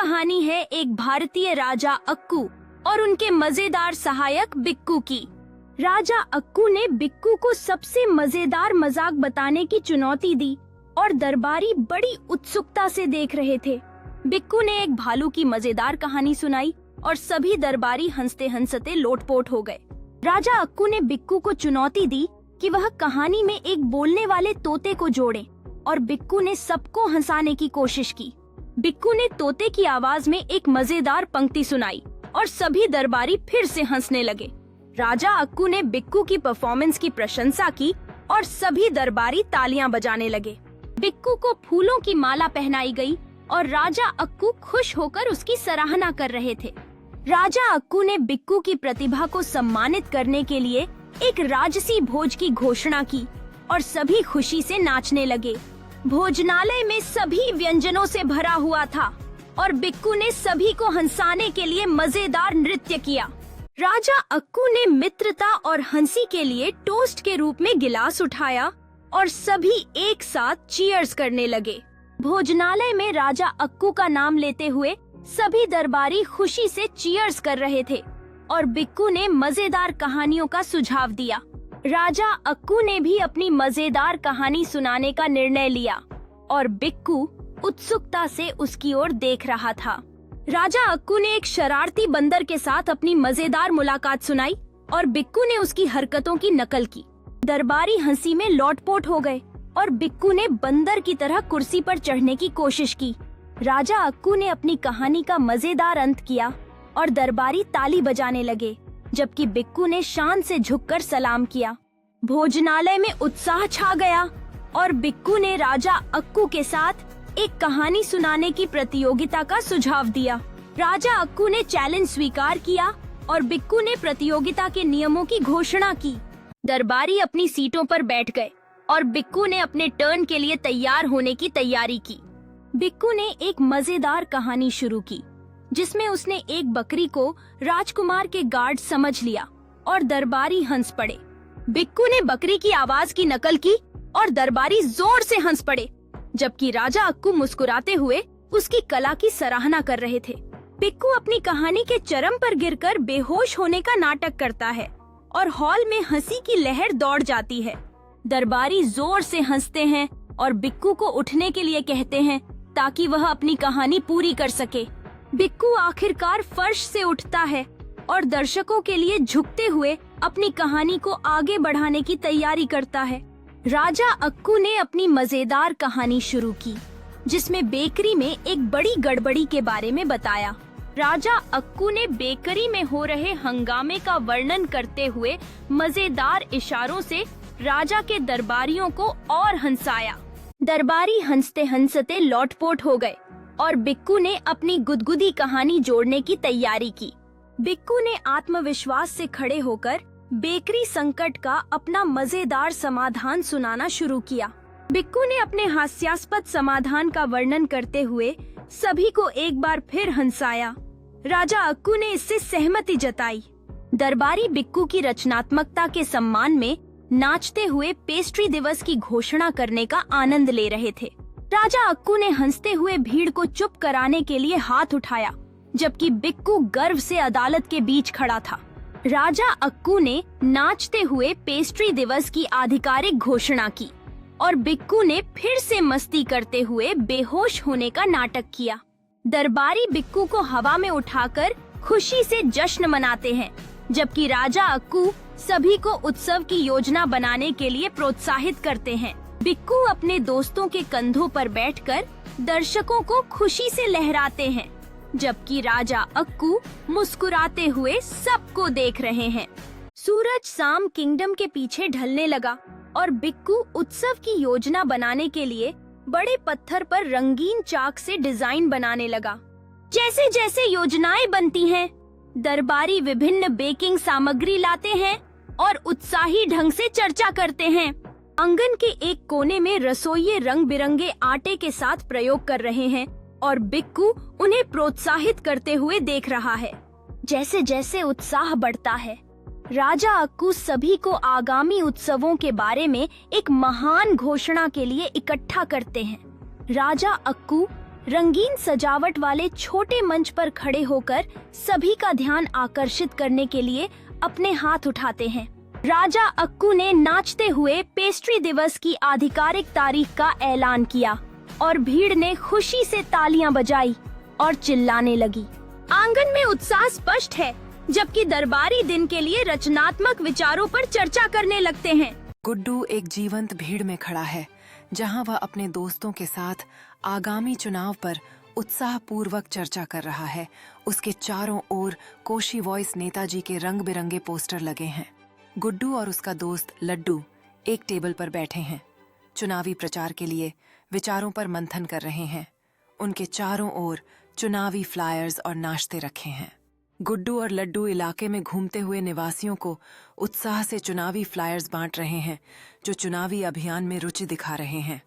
कहानी है एक भारतीय राजा अक्कू और उनके मजेदार सहायक बिक्कू की। राजा अक्कू ने बिक्कू को सबसे मजेदार मजाक बताने की चुनौती दी और दरबारी बड़ी उत्सुकता से देख रहे थे। बिक्कू ने एक भालू की मजेदार कहानी सुनाई और सभी दरबारी हंसते हंसते लोटपोट हो गए। राजा अक्कू ने बिक्कू को चुनौती दी कि वह कहानी में एक बोलने वाले तोते को जोड़े और बिक्कू ने सबको हंसाने की कोशिश की। बिक्कू ने तोते की आवाज में एक मजेदार पंक्ति सुनाई और सभी दरबारी फिर से हंसने लगे। राजा अक्कू ने बिक्कू की परफॉर्मेंस की प्रशंसा की और सभी दरबारी तालियां बजाने लगे। बिक्कू को फूलों की माला पहनाई गई और राजा अक्कू खुश होकर उसकी सराहना कर रहे थे। राजा अक्कू ने बिक्कू की प्रतिभा को सम्मानित करने के लिए एक राजसी भोज की घोषणा की और सभी खुशी से नाचने लगे। भोजनालय में सभी व्यंजनों से भरा हुआ था और बिक्कू ने सभी को हंसाने के लिए मजेदार नृत्य किया। राजा अक्कू ने मित्रता और हंसी के लिए टोस्ट के रूप में गिलास उठाया और सभी एक साथ चीयर्स करने लगे। भोजनालय में राजा अक्कू का नाम लेते हुए सभी दरबारी खुशी से चीयर्स कर रहे थे और बिक्कू ने मजेदार कहानियों का सुझाव दिया। राजा अक्कू ने भी अपनी मजेदार कहानी सुनाने का निर्णय लिया और बिक्कू उत्सुकता से उसकी ओर देख रहा था। राजा अक्कू ने एक शरारती बंदर के साथ अपनी मजेदार मुलाकात सुनाई और बिक्कू ने उसकी हरकतों की नकल की। दरबारी हंसी में लोटपोट हो गए और बिक्कू ने बंदर की तरह कुर्सी पर चढ़ने की कोशिश की। राजा अक्कू ने अपनी कहानी का मजेदार अंत किया और दरबारी ताली बजाने लगे, जबकि बिक्कू ने शान से झुककर सलाम किया। भोजनालय में उत्साह छा गया और बिक्कू ने राजा अक्कू के साथ एक कहानी सुनाने की प्रतियोगिता का सुझाव दिया। राजा अक्कू ने चैलेंज स्वीकार किया और बिक्कू ने प्रतियोगिता के नियमों की घोषणा की। दरबारी अपनी सीटों पर बैठ गए और बिक्कू ने अपने टर्न के लिए तैयार होने की तैयारी की। बिक्कू ने एक मजेदार कहानी शुरू की जिसमें उसने एक बकरी को राजकुमार के गार्ड समझ लिया और दरबारी हंस पड़े। बिक्कू ने बकरी की आवाज की नकल की और दरबारी जोर से हंस पड़े, जबकि राजा अक्कू मुस्कुराते हुए उसकी कला की सराहना कर रहे थे। बिक्कू अपनी कहानी के चरम पर गिरकर बेहोश होने का नाटक करता है और हॉल में हंसी की लहर दौड़ जाती है। दरबारी जोर से हंसते हैं और बिक्कू को उठने के लिए कहते हैं ताकि वह अपनी कहानी पूरी कर सके। बिक्कू आखिरकार फर्श से उठता है और दर्शकों के लिए झुकते हुए अपनी कहानी को आगे बढ़ाने की तैयारी करता है। राजा अक्कू ने अपनी मजेदार कहानी शुरू की जिसमें बेकरी में एक बड़ी गड़बड़ी के बारे में बताया। राजा अक्कू ने बेकरी में हो रहे हंगामे का वर्णन करते हुए मजेदार इशारों से राजा के दरबारियों को और हंसाया। दरबारी हंसते हंसते लोटपोट हो गए और बिक्कू ने अपनी गुदगुदी कहानी जोड़ने की तैयारी की। बिक्कू ने आत्मविश्वास से खड़े होकर बेकरी संकट का अपना मजेदार समाधान सुनाना शुरू किया। बिक्कू ने अपने हास्यास्पद समाधान का वर्णन करते हुए सभी को एक बार फिर हंसाया। राजा अक्कू ने इससे सहमति जताई। दरबारी बिक्कू की रचनात्मकता के सम्मान में नाचते हुए पेस्ट्री दिवस की घोषणा करने का आनंद ले रहे थे। राजा अक्कू ने हंसते हुए भीड़ को चुप कराने के लिए हाथ उठाया, जबकि बिक्कू गर्व से अदालत के बीच खड़ा था। राजा अक्कू ने नाचते हुए पेस्ट्री दिवस की आधिकारिक घोषणा की और बिक्कू ने फिर से मस्ती करते हुए बेहोश होने का नाटक किया। दरबारी बिक्कू को हवा में उठाकर खुशी से जश्न मनाते हैं, जबकि राजा अक्कू सभी को उत्सव की योजना बनाने के लिए प्रोत्साहित करते हैं। बिक्कू अपने दोस्तों के कंधों पर बैठकर दर्शकों को खुशी से लहराते हैं, जबकि राजा अक्कू मुस्कुराते हुए सबको देख रहे हैं। सूरज साम किंगडम के पीछे ढलने लगा और बिक्कू उत्सव की योजना बनाने के लिए बड़े पत्थर पर रंगीन चाक से डिजाइन बनाने लगा। जैसे जैसे योजनाएं बनती हैं, दरबारी विभिन्न बेकिंग सामग्री लाते हैं और उत्साही ढंग से चर्चा करते हैं। आंगन के एक कोने में रसोइये रंग बिरंगे आटे के साथ प्रयोग कर रहे हैं और बिक्कू उन्हें प्रोत्साहित करते हुए देख रहा है। जैसे जैसे उत्साह बढ़ता है, राजा अक्कू सभी को आगामी उत्सवों के बारे में एक महान घोषणा के लिए इकट्ठा करते हैं। राजा अक्कू रंगीन सजावट वाले छोटे मंच पर खड़े होकर सभी का ध्यान आकर्षित करने के लिए अपने हाथ उठाते हैं। राजा अक्कू ने नाचते हुए पेस्ट्री दिवस की आधिकारिक तारीख का ऐलान किया और भीड़ ने खुशी से तालियां बजाई और चिल्लाने लगी। आंगन में उत्साह स्पष्ट है, जबकि दरबारी दिन के लिए रचनात्मक विचारों पर चर्चा करने लगते हैं। गुड्डू एक जीवंत भीड़ में खड़ा है, जहां वह अपने दोस्तों के साथ आगामी चुनाव पर उत्साहपूर्वक चर्चा कर रहा है। उसके चारों ओर कोशी वॉइस नेताजी के रंग बिरंगे पोस्टर लगे हैं। गुड्डू और उसका दोस्त लड्डू एक टेबल पर बैठे हैं, चुनावी प्रचार के लिए विचारों पर मंथन कर रहे हैं। उनके चारों ओर चुनावी फ्लायर्स और नाश्ते रखे हैं। गुड्डू और लड्डू इलाके में घूमते हुए निवासियों को उत्साह से चुनावी फ्लायर्स बांट रहे हैं, जो चुनावी अभियान में रुचि दिखा रहे हैं।